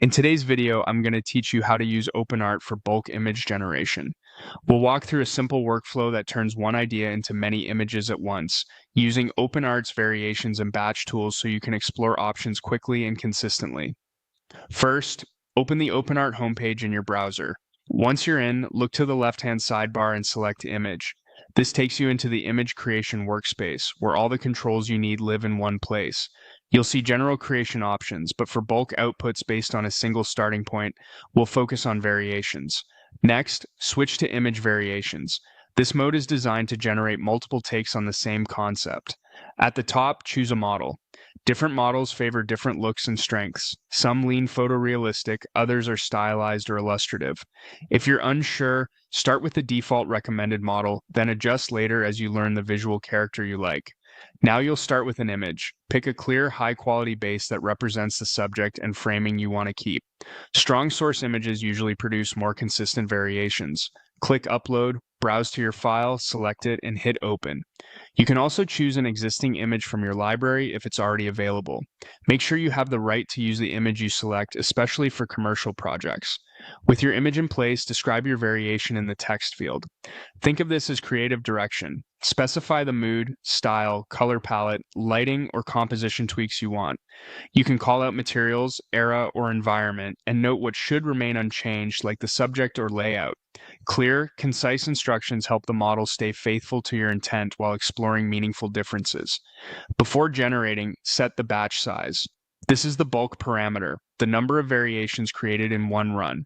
In today's video, I'm going to teach you how to use OpenArt for bulk image generation. We'll walk through a simple workflow that turns one idea into many images at once, using OpenArt's variations and batch tools so you can explore options quickly and consistently. First, open the OpenArt homepage in your browser. Once you're in, look to the left-hand sidebar and select Image. This takes you into the image creation workspace, where all the controls you need live in one place. You'll see general creation options, but for bulk outputs based on a single starting point, we'll focus on variations. Next, switch to image variations. This mode is designed to generate multiple takes on the same concept. At the top, choose a model. Different models favor different looks and strengths. Some lean photorealistic, others are stylized or illustrative. If you're unsure, start with the default recommended model, then adjust later as you learn the visual character you like. Now you'll start with an image. Pick a clear, high-quality base that represents the subject and framing you want to keep. Strong source images usually produce more consistent variations. Click Upload, browse to your file, select it, and hit Open. You can also choose an existing image from your library if it's already available. Make sure you have the right to use the image you select, especially for commercial projects. With your image in place, describe your variation in the text field. Think of this as creative direction. Specify the mood, style, color palette, lighting, or composition tweaks you want. You can call out materials, era, or environment, and note what should remain unchanged, like the subject or layout. Clear, concise instructions help the model stay faithful to your intent while exploring meaningful differences. Before generating, set the batch size. This is the bulk parameter, the number of variations created in one run.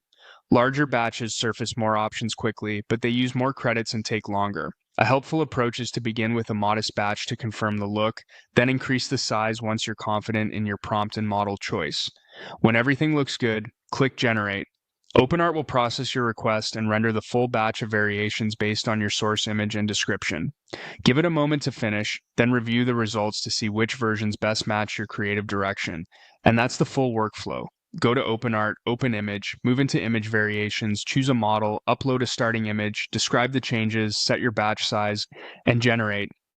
Larger batches surface more options quickly, but they use more credits and take longer. A helpful approach is to begin with a modest batch to confirm the look, then increase the size once you're confident in your prompt and model choice. When everything looks good, click Generate. OpenArt will process your request and render the full batch of variations based on your source image and description. Give it a moment to finish, then review the results to see which versions best match your creative direction. And that's the full workflow. Go to OpenArt, open image, move into image variations, choose a model, upload a starting image, describe the changes, set your batch size, and generate.